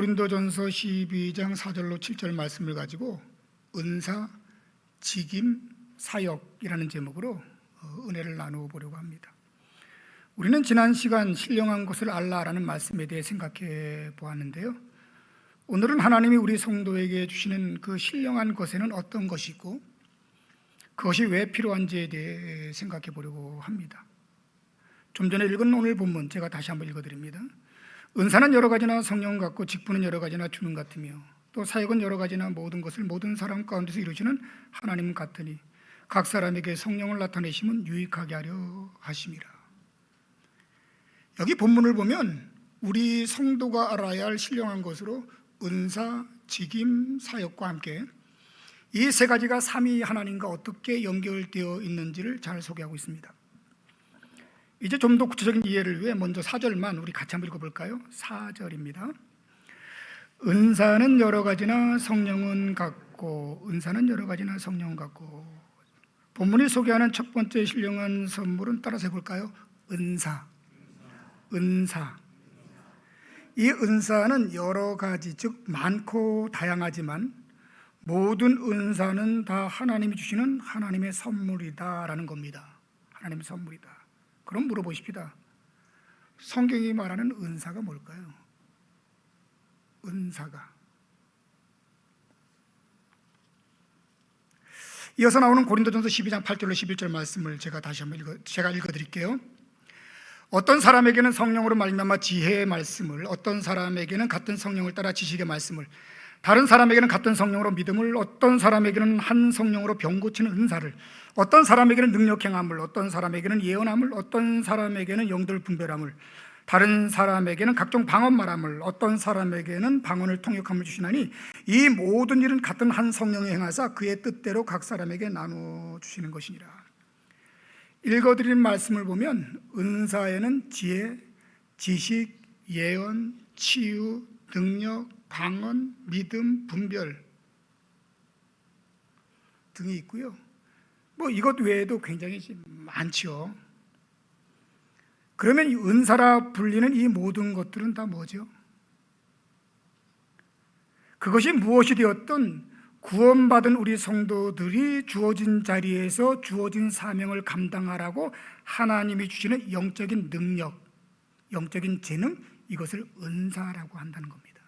고린도전서 12장 4절로 7절 말씀을 가지고 은사, 직임, 사역이라는 제목으로 은혜를 나누어 보려고 합니다. 우리는 지난 시간 신령한 것을 알라라는 말씀에 대해 생각해 보았는데요. 오늘은 하나님이 우리 성도에게 주시는 그 신령한 것에는 어떤 것이 있고 그것이 왜 필요한지에 대해 생각해 보려고 합니다. 좀 전에 읽은 오늘 본문 제가 다시 한번 읽어드립니다. 은사는 여러 가지나 성령 같고 직분은 여러 가지나 주는 같으며 또 사역은 여러 가지나 모든 것을 모든 사람 가운데서 이루시는 하나님 같으니 각 사람에게 성령을 나타내심은 유익하게 하려 하심이라. 여기 본문을 보면 우리 성도가 알아야 할 신령한 것으로 은사, 직임, 사역과 함께 이 세 가지가 삼위 하나님과 어떻게 연결되어 있는지를 잘 소개하고 있습니다. 이제 좀 더 구체적인 이해를 위해 먼저 4절만 우리 같이 한번 읽어볼까요? 4절입니다. 은사는 여러 가지나 성령은 같고 은사는 여러 가지나 성령은 같고. 본문이 소개하는 첫 번째 신령한 선물은 따라서 해볼까요? 은사. 이 은사는 여러 가지, 즉 많고 다양하지만 모든 은사는 다 하나님이 주시는 하나님의 선물이다라는 겁니다. 하나님의 선물이다. 그럼 물어보십시다. 성경이 말하는 은사가 뭘까요? 은사가. 이어서 나오는 고린도전서 12장 8절로 11절 말씀을 제가 다시 한번 읽어드릴게요. 어떤 사람에게는 성령으로 말미암아 지혜의 말씀을, 어떤 사람에게는 같은 성령을 따라 지식의 말씀을, 다른 사람에게는 같은 성령으로 믿음을, 어떤 사람에게는 한 성령으로 병 고치는 은사를, 어떤 사람에게는 능력 행함을, 어떤 사람에게는 예언함을, 어떤 사람에게는 영들 분별함을, 다른 사람에게는 각종 방언 말함을, 어떤 사람에게는 방언을 통역함을 주시나니 이 모든 일은 같은 한 성령이 행하사 그의 뜻대로 각 사람에게 나누어 주시는 것이니라. 읽어드린 말씀을 보면 은사에는 지혜, 지식, 예언, 치유, 능력, 방언, 믿음, 분별 등이 있고요. 이것 외에도 굉장히 많죠. 그러면 이 은사라 불리는 이 모든 것들은 다 뭐죠? 그것이 무엇이 되었든 구원받은 우리 성도들이 주어진 자리에서 주어진 사명을 감당하라고 하나님이 주시는 영적인 능력, 영적인 재능, 이것을 은사라고 한다는 겁니다.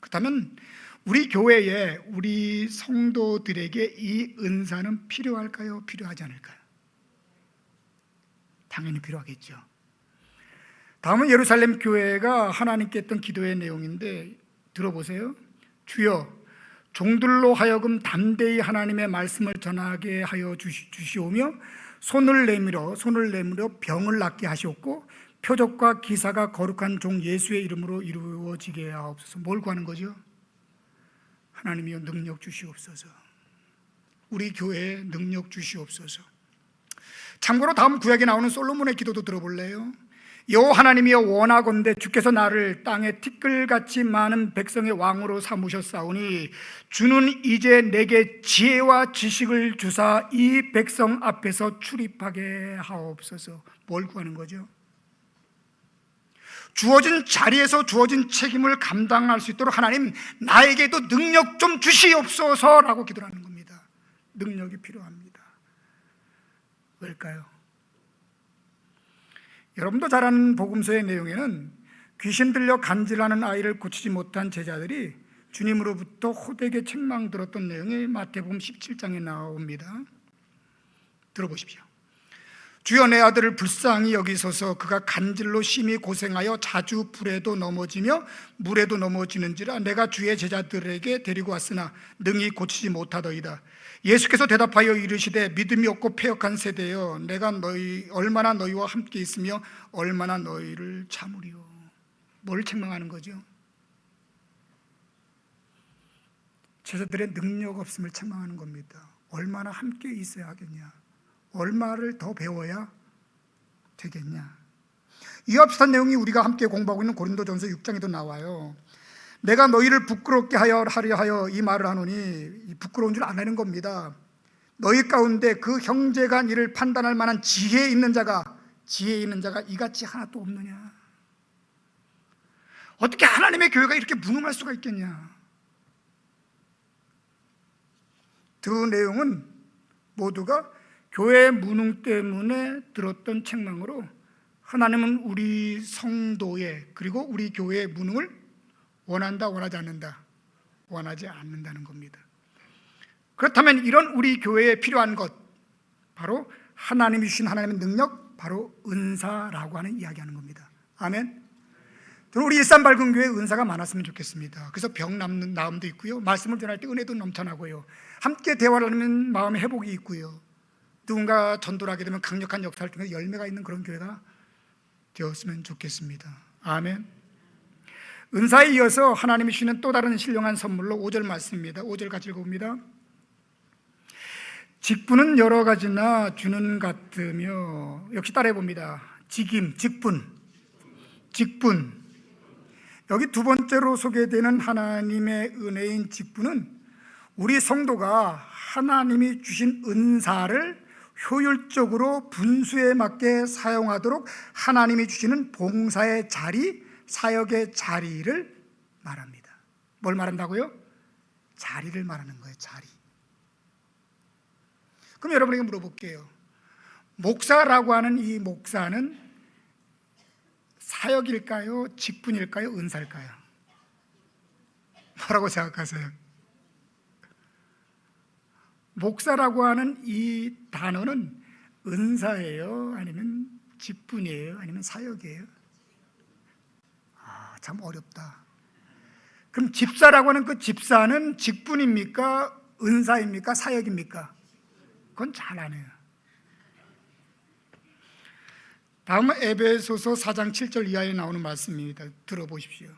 그렇다면 우리 교회에 우리 성도들에게 이 은사는 필요할까요? 필요하지 않을까요? 당연히 필요하겠죠. 다음은 예루살렘 교회가 하나님께 했던 기도의 내용인데 들어보세요. 주여, 종들로 하여금 담대히 하나님의 말씀을 전하게 하여 주시오며 손을 내밀어 병을 낫게 하시옵고 표적과 기사가 거룩한 종 예수의 이름으로 이루어지게 하옵소서. 뭘 구하는 거죠? 하나님이여 능력 주시옵소서. 우리 교회에 능력 주시옵소서. 참고로 다음 구약에 나오는 솔로몬의 기도도 들어볼래요? 여호와 하나님이여 원하건대 주께서 나를 땅에 티끌같이 많은 백성의 왕으로 삼으셨사오니 주는 이제 내게 지혜와 지식을 주사 이 백성 앞에서 출입하게 하옵소서. 뭘 구하는 거죠? 주어진 자리에서 주어진 책임을 감당할 수 있도록 하나님 나에게도 능력 좀 주시옵소서라고 기도를 하는 겁니다. 능력이 필요합니다. 왜일까요? 여러분도 잘 아는 복음서의 내용에는 귀신 들려 간질하는 아이를 고치지 못한 제자들이 주님으로부터 호되게 책망 들었던 내용이 마태복음 17장에 나옵니다. 들어보십시오. 주여 내 아들을 불쌍히 여기소서. 그가 간질로 심히 고생하여 자주 불에도 넘어지며 물에도 넘어지는지라. 내가 주의 제자들에게 데리고 왔으나 능히 고치지 못하더이다. 예수께서 대답하여 이르시되 믿음이 없고 패역한 세대여, 내가 얼마나 너희와 함께 있으며 얼마나 너희를 참으리요. 뭘 책망하는 거죠? 제자들의 능력 없음을 책망하는 겁니다. 얼마나 함께 있어야 하겠냐, 얼마를 더 배워야 되겠냐. 이와 비슷한 내용이 우리가 함께 공부하고 있는 고린도전서 6장에도 나와요. 내가 너희를 부끄럽게 하려 하여 이 말을 하노니, 부끄러운 줄 아는 겁니다. 너희 가운데 그 형제가 이를 판단할 만한 지혜 있는 자가 이같이 하나도 없느냐. 어떻게 하나님의 교회가 이렇게 무능할 수가 있겠냐? 두 내용은 모두가 교회 무능 때문에 들었던 책망으로 하나님은 우리 성도의 그리고 우리 교회의 무능을 원한다, 원하지 않는다? 원하지 않는다는 겁니다. 그렇다면 이런 우리 교회에 필요한 것, 바로 하나님이 주신 하나님의 능력, 바로 은사라고 하는 이야기하는 겁니다. 아멘. 저는 우리 일산밝은교회에 은사가 많았으면 좋겠습니다. 그래서 병 나음도 있고요, 말씀을 전할 때 은혜도 넘쳐나고요, 함께 대화를 하면 마음의 회복이 있고요, 누군가 전도를 하게 되면 강력한 역사를 통해 열매가 있는 그런 교회가 되었으면 좋겠습니다. 아멘. 은사에 이어서 하나님이 주시는 또 다른 신령한 선물로 5절 말씀입니다. 5절 같이 읽어봅니다. 직분은 여러 가지나 주는 같으며, 역시 따라해 봅니다. 직분. 여기 두 번째로 소개되는 하나님의 은혜인 직분은 우리 성도가 하나님이 주신 은사를 효율적으로 분수에 맞게 사용하도록 하나님이 주시는 봉사의 자리, 사역의 자리를 말합니다. 뭘 말한다고요? 자리를 말하는 거예요. 자리. 그럼 여러분에게 물어볼게요. 목사라고 하는 이 목사는 사역일까요? 직분일까요? 은사일까요? 뭐라고 생각하세요? 목사라고 하는 이 단어는 은사예요? 아니면 직분이에요? 아니면 사역이에요? 참 어렵다. 그럼 집사라고 하는 그 집사는 직분입니까? 은사입니까? 사역입니까? 그건 잘 안 해요. 다음은 에베소서 4장 7절 이하에 나오는 말씀입니다. 들어보십시오.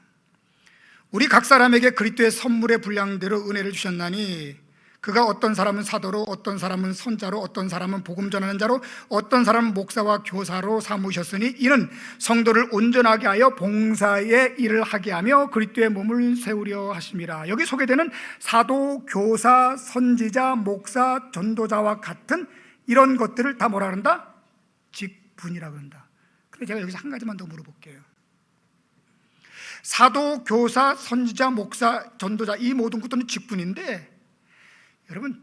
우리 각 사람에게 그리스도의 선물의 분량대로 은혜를 주셨나니 그가 어떤 사람은 사도로, 어떤 사람은 선자로, 어떤 사람은 복음 전하는 자로, 어떤 사람은 목사와 교사로 삼으셨으니 이는 성도를 온전하게 하여 봉사의 일을 하게 하며 그리스도의 몸을 세우려 하심이라. 여기 소개되는 사도, 교사, 선지자, 목사, 전도자와 같은 이런 것들을 다 뭐라 그런다? 직분이라고 그런다. 근데 제가 여기서 한 가지만 더 물어볼게요. 사도, 교사, 선지자, 목사, 전도자, 이 모든 것들은 직분인데 여러분,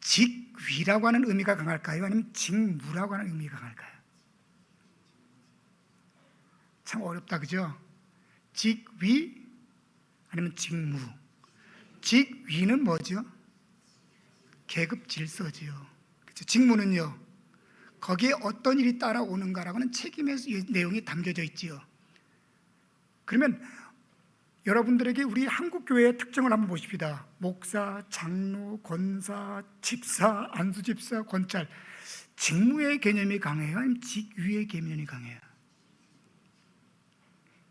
직위라고 하는 의미가 강할까요? 아니면 직무라고 하는 의미가 강할까요? 참 어렵다, 그죠? 직위 아니면 직무. 직위는 뭐죠? 계급 질서지요. 그렇죠? 직무는요, 거기에 어떤 일이 따라오는가라고 하는 책임의 내용이 담겨져 있지요. 그러면 여러분들에게 우리 한국교회의 특징을 한번 보십시다. 목사, 장로, 권사, 집사, 안수집사, 권찰, 직무의 개념이 강해요? 아니면 직위의 개념이 강해요?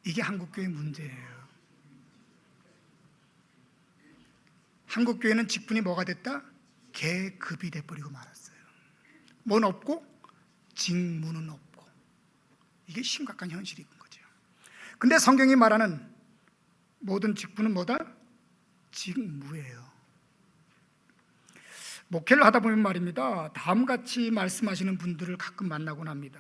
이게 한국교회의 문제예요. 한국교회는 직분이 뭐가 됐다? 계급이 돼버리고 말았어요. 뭔 없고? 직무는 없고. 이게 심각한 현실인 거죠. 근데 성경이 말하는 모든 직분은 뭐다? 직무예요. 목회를 하다 보면 말입니다, 다음같이 말씀하시는 분들을 가끔 만나곤 합니다.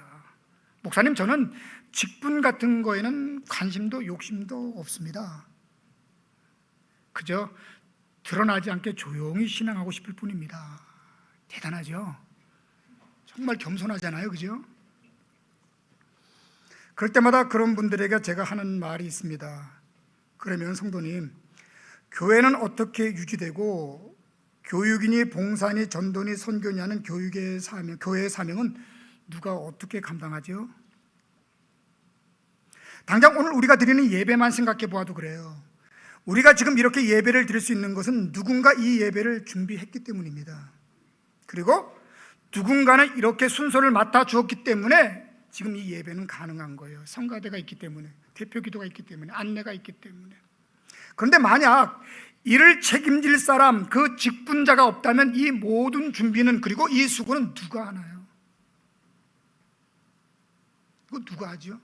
목사님, 저는 직분 같은 거에는 관심도 욕심도 없습니다. 그저 드러나지 않게 조용히 신앙하고 싶을 뿐입니다. 대단하죠? 정말 겸손하잖아요, 그죠? 그럴 때마다 그런 분들에게 제가 하는 말이 있습니다. 그러면 성도님, 교회는 어떻게 유지되고 교육이니 봉사니 전도니 선교니 하는 교육의 사명, 교회의 사명은 누가 어떻게 감당하죠? 당장 오늘 우리가 드리는 예배만 생각해 보아도 그래요. 우리가 지금 이렇게 예배를 드릴 수 있는 것은 누군가 이 예배를 준비했기 때문입니다. 그리고 누군가는 이렇게 순서를 맡아 주었기 때문에 지금 이 예배는 가능한 거예요. 성가대가 있기 때문에, 대표 기도가 있기 때문에, 안내가 있기 때문에. 그런데 만약 이를 책임질 사람, 그 직분자가 없다면 이 모든 준비는, 그리고 이 수고는 누가 하나요? 이거 누가 하죠?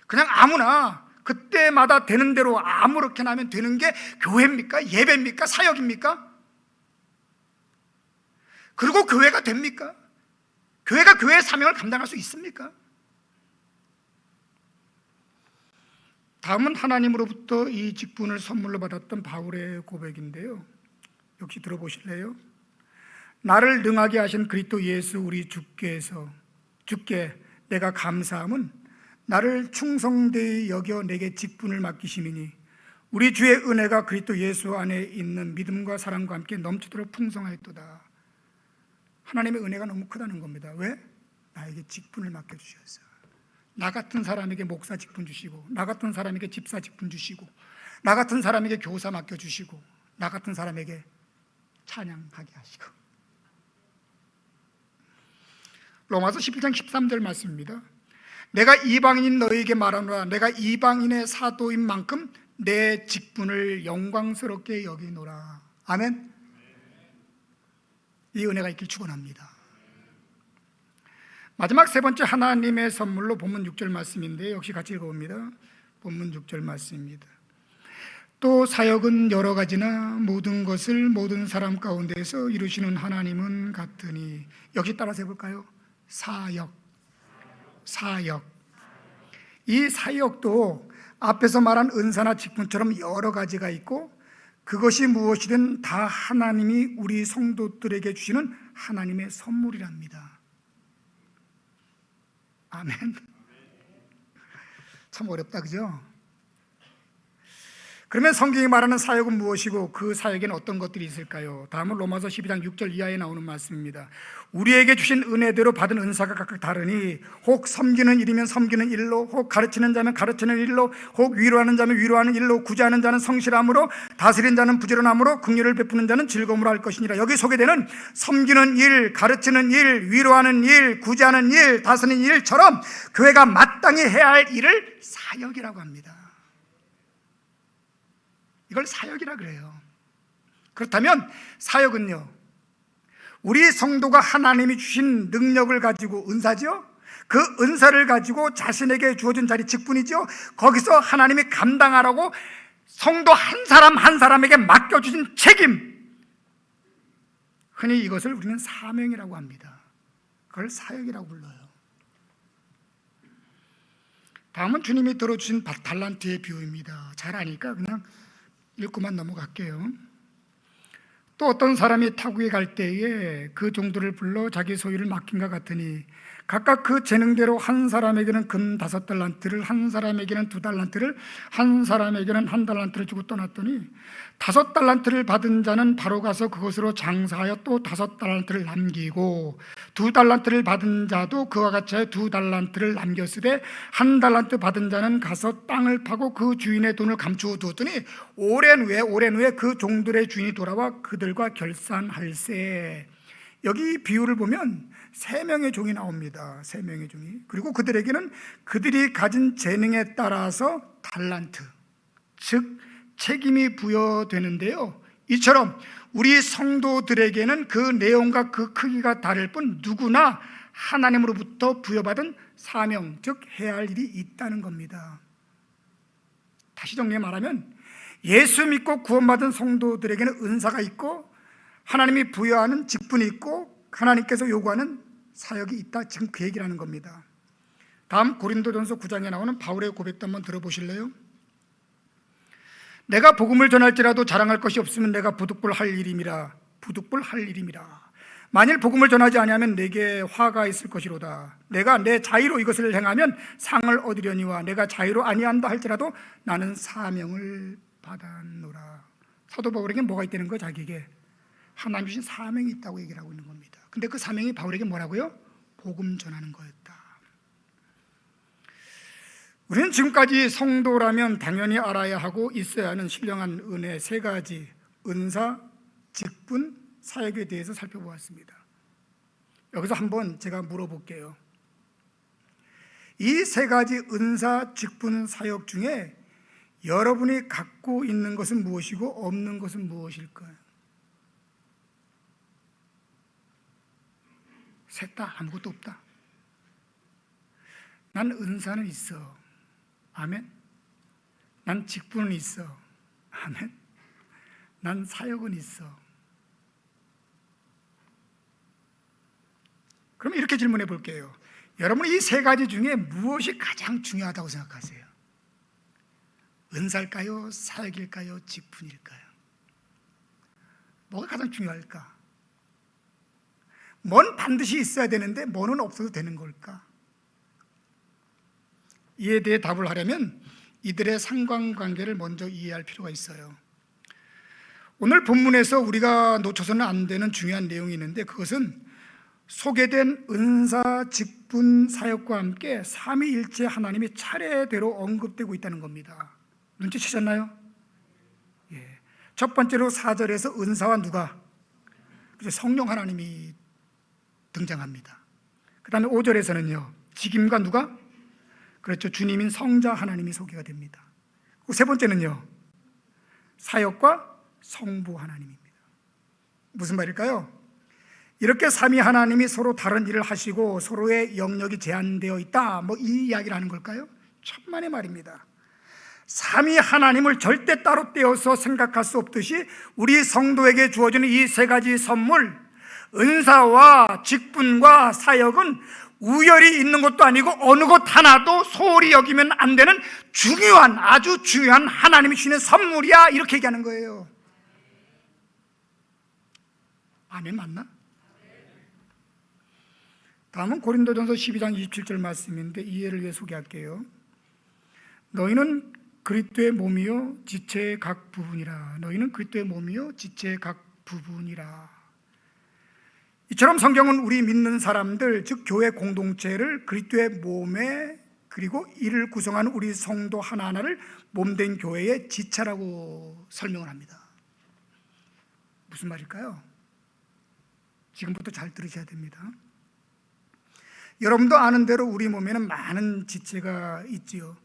그냥 아무나 그때마다 되는 대로 아무렇게나 하면 되는 게 교회입니까? 예배입니까? 사역입니까? 그리고 교회가 됩니까? 교회가 교회의 사명을 감당할 수 있습니까? 다음은 하나님으로부터 이 직분을 선물로 받았던 바울의 고백인데요, 역시 들어보실래요? 나를 능하게 하신 그리스도 예수 우리 주께 내가 감사함은 나를 충성되이 여겨 내게 직분을 맡기심이니 우리 주의 은혜가 그리스도 예수 안에 있는 믿음과 사랑과 함께 넘치도록 풍성하였도다. 하나님의 은혜가 너무 크다는 겁니다. 왜? 나에게 직분을 맡겨주셔서. 나 같은 사람에게 목사 직분 주시고, 나 같은 사람에게 집사 직분 주시고, 나 같은 사람에게 교사 맡겨주시고, 나 같은 사람에게 찬양하게 하시고. 로마서 11장 13절 말씀입니다. 내가 이방인인 너희에게 말하노라. 내가 이방인의 사도인 만큼 내 직분을 영광스럽게 여기노라. 아멘. 이 은혜가 있길 축원합니다. 마지막 세 번째 하나님의 선물로 본문 6절 말씀인데, 역시 같이 읽어봅니다. 본문 6절 말씀입니다. 또 사역은 여러 가지나 모든 것을 모든 사람 가운데서 이루시는 하나님은 같으니. 역시 따라서 해볼까요? 사역. 이 사역도 앞에서 말한 은사나 직분처럼 여러 가지가 있고, 그것이 무엇이든 다 하나님이 우리 성도들에게 주시는 하나님의 선물이랍니다. 아멘. 참 어렵다, 그죠? 그러면 성경이 말하는 사역은 무엇이고 그 사역에는 어떤 것들이 있을까요? 다음은 로마서 12장 6절 이하에 나오는 말씀입니다. 우리에게 주신 은혜대로 받은 은사가 각각 다르니 혹 섬기는 일이면 섬기는 일로, 혹 가르치는 자면 가르치는 일로, 혹 위로하는 자면 위로하는 일로, 구제하는 자는 성실함으로, 다스리는 자는 부지런함으로, 긍휼을 베푸는 자는 즐거움으로 할 것이니라. 여기 소개되는 섬기는 일, 가르치는 일, 위로하는 일, 구제하는 일, 다스리는 일처럼 교회가 마땅히 해야 할 일을 사역이라고 합니다. 이걸 사역이라 그래요. 그렇다면 사역은요, 우리 성도가 하나님이 주신 능력을 가지고, 은사죠? 그 은사를 가지고 자신에게 주어진 자리, 직분이죠. 거기서 하나님이 감당하라고 성도 한 사람 한 사람에게 맡겨주신 책임, 흔히 이것을 우리는 사명이라고 합니다. 그걸 사역이라고 불러요. 다음은 주님이 들어주신 달란트의 비유입니다. 잘 아니까 그냥 읽고만 넘어갈게요. 또 어떤 사람이 타국에 갈 때에 그 종들을 불러 자기 소유를 맡긴 것 같으니 각각 그 재능대로 한 사람에게는 금 5달란트를, 한 사람에게는 2달란트를, 한 사람에게는 1달란트를 주고 떠났더니 5달란트를 받은 자는 바로 가서 그것으로 장사하여 또 5달란트를 남기고, 2달란트를 받은 자도 그와 같이 2달란트를 남겼으되 1달란트 받은 자는 가서 땅을 파고 그 주인의 돈을 감추어 두었더니 오랜 후에 그 종들의 주인이 돌아와 그들과 결산할세. 여기 비유를 보면 3명의 종이 나옵니다. 3명의 종이. 그리고 그들에게는 그들이 가진 재능에 따라서 달란트, 즉 책임이 부여되는데요, 이처럼 우리 성도들에게는 그 내용과 그 크기가 다를 뿐 누구나 하나님으로부터 부여받은 사명, 즉 해야 할 일이 있다는 겁니다. 다시 정리해 말하면 예수 믿고 구원받은 성도들에게는 은사가 있고 하나님이 부여하는 직분이 있고 하나님께서 요구하는 사역이 있다, 지금 그 얘기를 하는 겁니다. 다음 고린도전서 9장에 나오는 바울의 고백도 한번 들어보실래요? 내가 복음을 전할지라도 자랑할 것이 없으면 내가 부득불 할 일임이라. 만일 복음을 전하지 아니하면 내게 화가 있을 것이로다. 내가 내 자의로 이것을 행하면 상을 얻으려니와 내가 자의로 아니한다 할지라도 나는 사명을 받았노라. 사도 바울에게 뭐가 있다는 거예요? 자기에게 하나님 주신 사명이 있다고 얘기를 하고 있는 겁니다. 근데 그 사명이 바울에게 뭐라고요? 복음 전하는 거였다. 우리는 지금까지 성도라면 당연히 알아야 하고 있어야 하는 신령한 은혜 3가지, 은사, 직분, 사역에 대해서 살펴보았습니다. 여기서 한번 제가 물어볼게요. 이 3가지 은사, 직분, 사역 중에 여러분이 갖고 있는 것은 무엇이고 없는 것은 무엇일까요? 셋 다 아무것도 없다. 난 은사는 있어. 아멘. 난 직분은 있어. 아멘. 난 사역은 있어. 그럼 이렇게 질문해 볼게요. 여러분 이 3가지 중에 무엇이 가장 중요하다고 생각하세요? 은사일까요? 사역일까요? 직분일까요? 뭐가 가장 중요할까? 뭐는 반드시 있어야 되는데 뭐는 없어도 되는 걸까? 이에 대해 답을 하려면 이들의 상관관계를 먼저 이해할 필요가 있어요. 오늘 본문에서 우리가 놓쳐서는 안 되는 중요한 내용이 있는데, 그것은 소개된 은사, 직분, 사역과 함께 삼위일체 하나님이 차례대로 언급되고 있다는 겁니다. 눈치채셨나요? 예. 첫 번째로 4절에서 은사와 누가? 성령 하나님이 등장합니다. 그 다음에 5절에서는요, 직임과 누가? 그렇죠, 주님인 성자 하나님이 소개가 됩니다. 세 번째는요, 사역과 성부 하나님입니다. 무슨 말일까요? 이렇게 삼위 하나님이 서로 다른 일을 하시고 서로의 영역이 제한되어 있다, 이 이야기를 하는 걸까요? 천만의 말입니다. 삼위 하나님을 절대 따로 떼어서 생각할 수 없듯이 우리 성도에게 주어지는 이 세 가지 선물, 은사와 직분과 사역은 우열이 있는 것도 아니고 어느 것 하나도 소홀히 여기면 안 되는 중요한, 아주 중요한 하나님이 주시는 선물이야, 이렇게 얘기하는 거예요. 아멘, 맞나? 다음은 고린도전서 12장 27절 말씀인데 이해를 위해 소개할게요. 너희는 그리스도의 몸이요 지체의 각 부분이라. 너희는 그리스도의 몸이요 지체의 각 부분이라. 이처럼 성경은 우리 믿는 사람들, 즉 교회 공동체를 그리스도의 몸에, 그리고 이를 구성하는 우리 성도 하나하나를 몸된 교회의 지체라고 설명을 합니다. 무슨 말일까요? 지금부터 잘 들으셔야 됩니다. 여러분도 아는 대로 우리 몸에는 많은 지체가 있지요.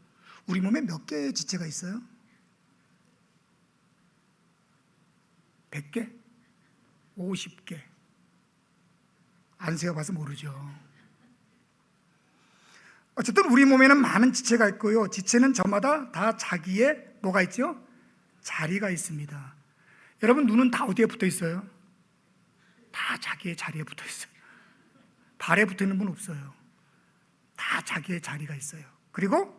우리 몸에 몇 개의 지체가 있어요? 100개? 50개? 안 세어봐서 모르죠. 어쨌든 우리 몸에는 많은 지체가 있고요, 지체는 저마다 다 자기의 뭐가 있죠? 자리가 있습니다. 여러분, 눈은 다 어디에 붙어 있어요? 다 자기의 자리에 붙어 있어요. 발에 붙어 있는 분 없어요. 다 자기의 자리가 있어요. 그리고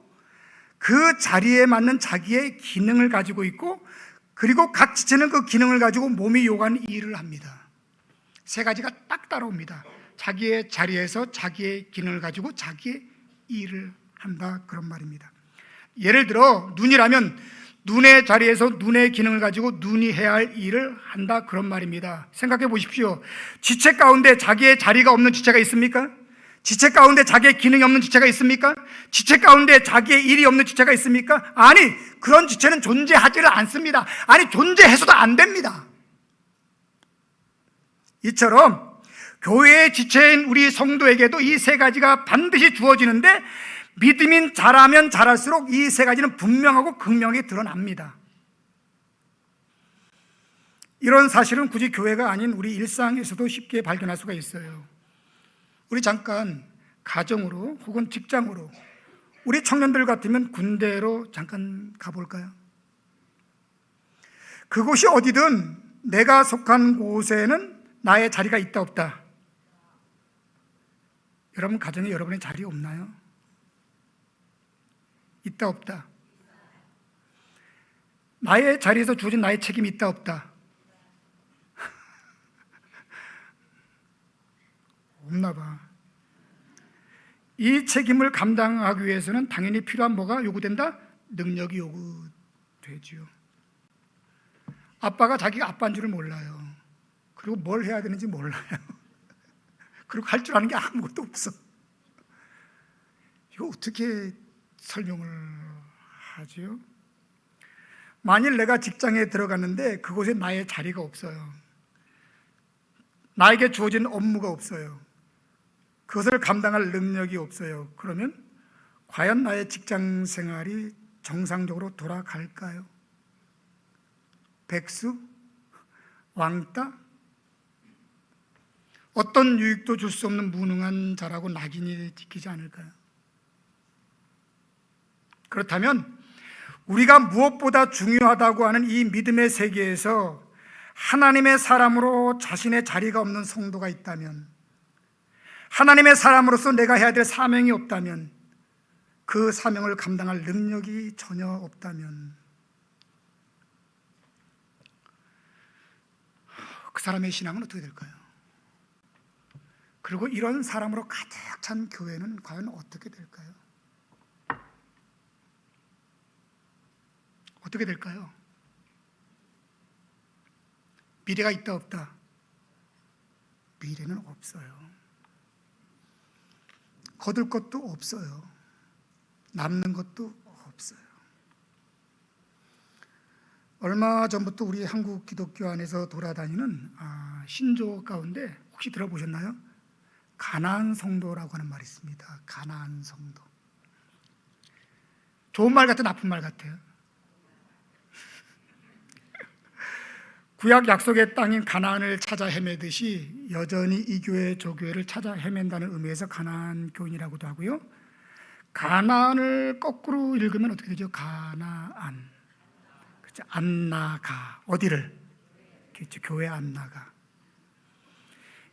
그 자리에 맞는 자기의 기능을 가지고 있고, 그리고 각 지체는 그 기능을 가지고 몸이 요구하는 일을 합니다. 세 가지가 딱 따라옵니다. 자기의 자리에서 자기의 기능을 가지고 자기의 일을 한다, 그런 말입니다. 예를 들어 눈이라면 눈의 자리에서 눈의 기능을 가지고 눈이 해야 할 일을 한다, 그런 말입니다. 생각해 보십시오. 지체 가운데 자기의 자리가 없는 지체가 있습니까? 지체 가운데 자기의 기능이 없는 지체가 있습니까? 지체 가운데 자기의 일이 없는 지체가 있습니까? 아니, 그런 지체는 존재하지를 않습니다. 아니, 존재해서도 안 됩니다. 이처럼 교회의 지체인 우리 성도에게도 이 세 가지가 반드시 주어지는데, 믿음이 자라면 자랄수록 이 세 가지는 분명하고 극명하게 드러납니다. 이런 사실은 굳이 교회가 아닌 우리 일상에서도 쉽게 발견할 수가 있어요. 우리 잠깐 가정으로 혹은 직장으로, 우리 청년들 같으면 군대로 잠깐 가볼까요? 그곳이 어디든 내가 속한 곳에는 나의 자리가 있다 없다? 여러분 가정에 여러분의 자리 없나요? 있다 없다? 나의 자리에서 주어진 나의 책임이 있다 없다? 없나 봐. 이 책임을 감당하기 위해서는 당연히 필요한 뭐가 요구된다? 능력이 요구되지요. 아빠가 자기가 아빠인 줄을 몰라요. 그리고 뭘 해야 되는지 몰라요. 그리고 할 줄 아는 게 아무것도 없어. 이거 어떻게 설명을 하지요? 만일 내가 직장에 들어갔는데 그곳에 나의 자리가 없어요. 나에게 주어진 업무가 없어요. 그것을 감당할 능력이 없어요. 그러면 과연 나의 직장 생활이 정상적으로 돌아갈까요? 백수? 왕따? 어떤 유익도 줄 수 없는 무능한 자라고 낙인이 찍히지 않을까요? 그렇다면 우리가 무엇보다 중요하다고 하는 이 믿음의 세계에서 하나님의 사람으로 자신의 자리가 없는 성도가 있다면, 하나님의 사람으로서 내가 해야 될 사명이 없다면, 그 사명을 감당할 능력이 전혀 없다면 그 사람의 신앙은 어떻게 될까요? 그리고 이런 사람으로 가득 찬 교회는 과연 어떻게 될까요? 어떻게 될까요? 미래가 있다 없다? 미래는 없어요. 거둘 것도 없어요. 남는 것도 없어요. 얼마 전부터 우리 한국 기독교 안에서 돌아다니는 신조 가운데 혹시 들어보셨나요? 가나안 성도라고 하는 말이 있습니다. 가나안 성도. 좋은 말 같아, 나쁜 말 같아요? 구약 약속의 땅인 가나안을 찾아 헤매듯이 여전히 이 교회 저 교회를 찾아 헤맨다는 의미에서 가나안 교인이라고도 하고요. 가나안을 거꾸로 읽으면 어떻게 되죠? 가나안. 그렇죠? 안 나가. 어디를? 그렇죠. 교회 안 나가.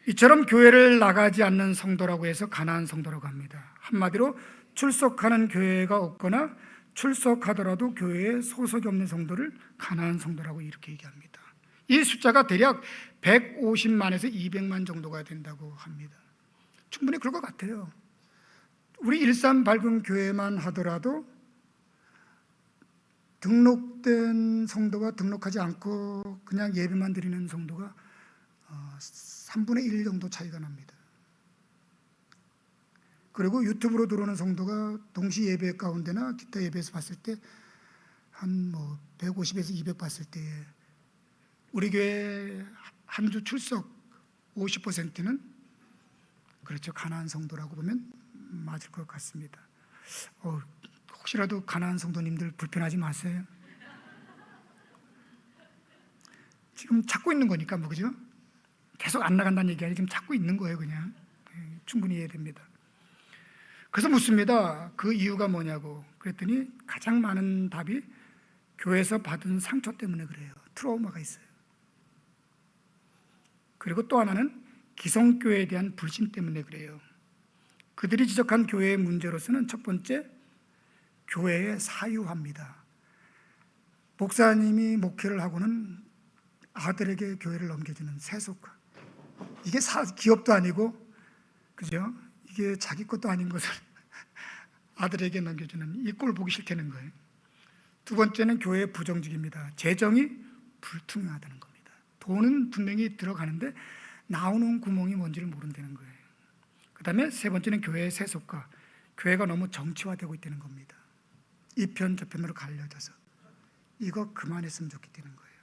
이처럼 교회를 나가지 않는 성도라고 해서 가나안 성도라고 합니다. 한마디로 출석하는 교회가 없거나 출석하더라도 교회에 소속이 없는 성도를 가나안 성도라고 이렇게 얘기합니다. 이 숫자가 대략 150만에서 200만 정도가 된다고 합니다. 충분히 그럴 것 같아요. 우리 일산 밝은 교회만 하더라도 등록된 성도가 등록하지 않고 그냥 예배만 드리는 성도가 3분의 1 정도 차이가 납니다. 그리고 유튜브로 들어오는 성도가 동시 예배 가운데나 기타 예배에서 봤을 때 한 150에서 200 봤을 때에 우리 교회 한 주 출석 50%는 그렇죠. 가나안 성도라고 보면 맞을 것 같습니다. 혹시라도 가나안 성도님들 불편하지 마세요. 지금 찾고 있는 거니까 그죠? 계속 안 나간다는 얘기 아니라 지금 찾고 있는 거예요. 그냥 충분히 이해됩니다. 그래서 묻습니다. 그 이유가 뭐냐고. 그랬더니 가장 많은 답이 교회에서 받은 상처 때문에 그래요. 트라우마가 있어요. 그리고 또 하나는 기성교회에 대한 불신 때문에 그래요. 그들이 지적한 교회의 문제로서는 첫 번째, 교회의 사유화입니다. 목사님이 목회를 하고는 아들에게 교회를 넘겨주는 세속화. 이게 기업도 아니고, 그죠? 이게 자기 것도 아닌 것을 아들에게 넘겨주는 이 꼴 보기 싫다는 거예요. 두 번째는 교회의 부정직입니다. 재정이 불투명하다는 겁니다. 돈은 분명히 들어가는데 나오는 구멍이 뭔지를 모른다는 거예요. 그 다음에 세 번째는 교회의 세속화. 교회가 너무 정치화되고 있다는 겁니다. 이 편 저편으로 갈려져서 이거 그만했으면 좋겠다는 거예요.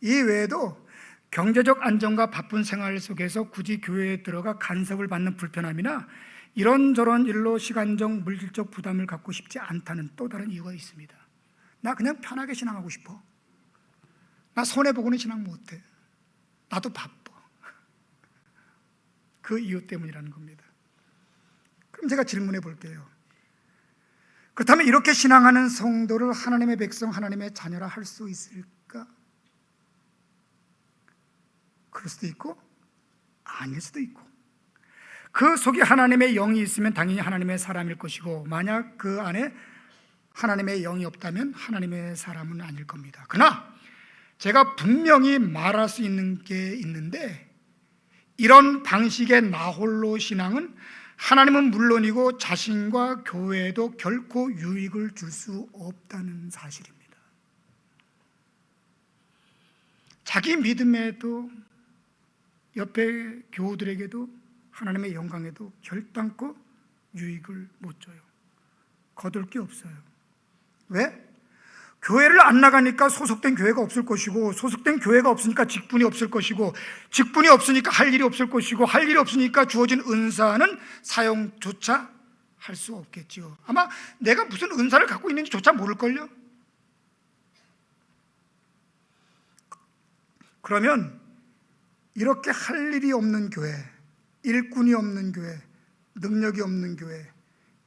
이 외에도 경제적 안정과 바쁜 생활 속에서 굳이 교회에 들어가 간섭을 받는 불편함이나 이런저런 일로 시간적, 물질적 부담을 갖고 싶지 않다는 또 다른 이유가 있습니다. 나 그냥 편하게 신앙하고 싶어. 나 손해보고는 신앙 못해. 나도 바빠. 그 이유 때문이라는 겁니다. 그럼 제가 질문해 볼게요. 그렇다면 이렇게 신앙하는 성도를 하나님의 백성, 하나님의 자녀라 할 수 있을까? 그럴 수도 있고 아닐 수도 있고, 그 속에 하나님의 영이 있으면 당연히 하나님의 사람일 것이고, 만약 그 안에 하나님의 영이 없다면 하나님의 사람은 아닐 겁니다. 그러나 제가 분명히 말할 수 있는 게 있는데, 이런 방식의 나홀로 신앙은 하나님은 물론이고 자신과 교회에도 결코 유익을 줄 수 없다는 사실입니다. 자기 믿음에도 옆에 교우들에게도 하나님의 영광에도 결단코 유익을 못 줘요. 거둘 게 없어요. 왜? 교회를 안 나가니까 소속된 교회가 없을 것이고, 소속된 교회가 없으니까 직분이 없을 것이고, 직분이 없으니까 할 일이 없을 것이고, 할 일이 없으니까 주어진 은사는 사용조차 할 수 없겠지요. 아마 내가 무슨 은사를 갖고 있는지 조차 모를걸요. 그러면 이렇게 할 일이 없는 교회, 일꾼이 없는 교회, 능력이 없는 교회,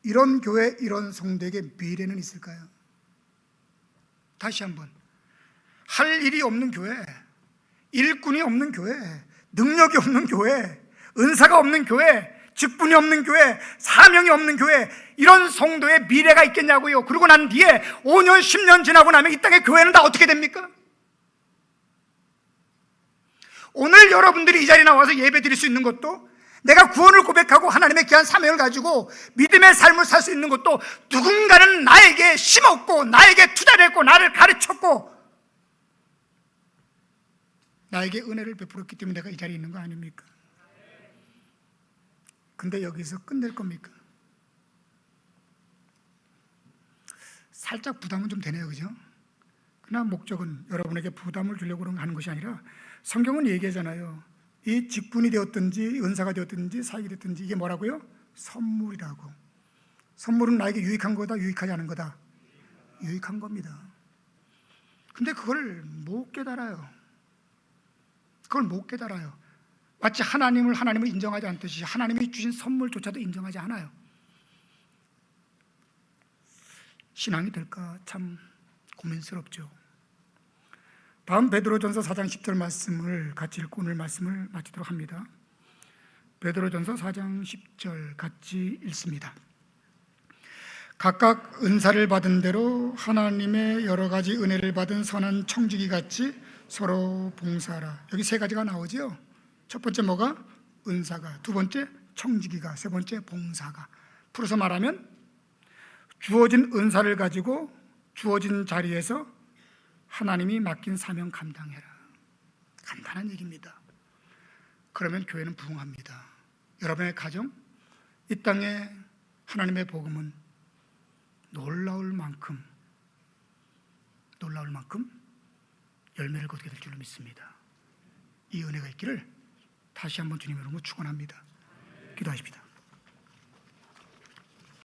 이런 교회, 이런 성도에게 미래는 있을까요? 다시 한번, 할 일이 없는 교회, 일꾼이 없는 교회, 능력이 없는 교회, 은사가 없는 교회, 직분이 없는 교회, 사명이 없는 교회, 이런 성도의 미래가 있겠냐고요. 그러고 난 뒤에 5년, 10년 지나고 나면 이 땅의 교회는 다 어떻게 됩니까? 오늘 여러분들이 이 자리에 나와서 예배 드릴 수 있는 것도, 내가 구원을 고백하고 하나님의 귀한 사명을 가지고 믿음의 삶을 살 수 있는 것도 누군가는 나에게 심었고 나에게 투자를 했고 나를 가르쳤고 나에게 은혜를 베풀었기 때문에 내가 이 자리에 있는 거 아닙니까? 근데 여기서 끝낼 겁니까? 살짝 부담은 좀 되네요, 그죠? 그러나 목적은 여러분에게 부담을 주려고 하는 것이 아니라 성경은 얘기하잖아요. 이 직분이 되었든지 은사가 되었든지 사역이 되었든지 이게 뭐라고요? 선물이라고. 선물은 나에게 유익한 거다, 유익하지 않은 거다? 유익한 겁니다. 근데 그걸 못 깨달아요. 그걸 못 깨달아요. 마치 하나님을 인정하지 않듯이 하나님이 주신 선물조차도 인정하지 않아요. 신앙이 될까 참 고민스럽죠. 다음 베드로전서 4장 10절 말씀을 같이 읽고 오늘 말씀을 마치도록 합니다. 베드로전서 4장 10절 같이 읽습니다. 각각 은사를 받은 대로 하나님의 여러 가지 은혜를 받은 선한 청지기 같이 서로 봉사하라. 여기 세 가지가 나오죠. 첫 번째 뭐가? 은사가, 두 번째 청지기가, 세 번째 봉사가. 풀어서 말하면 주어진 은사를 가지고 주어진 자리에서 하나님이 맡긴 사명 감당해라. 간단한 얘기입니다. 그러면 교회는 부흥합니다. 여러분의 가정, 이 땅에 하나님의 복음은 놀라울 만큼 열매를 거두게 될 줄로 믿습니다. 이 은혜가 있기를 다시 한번 주님의 이름으로 축원합니다. 기도하십시다.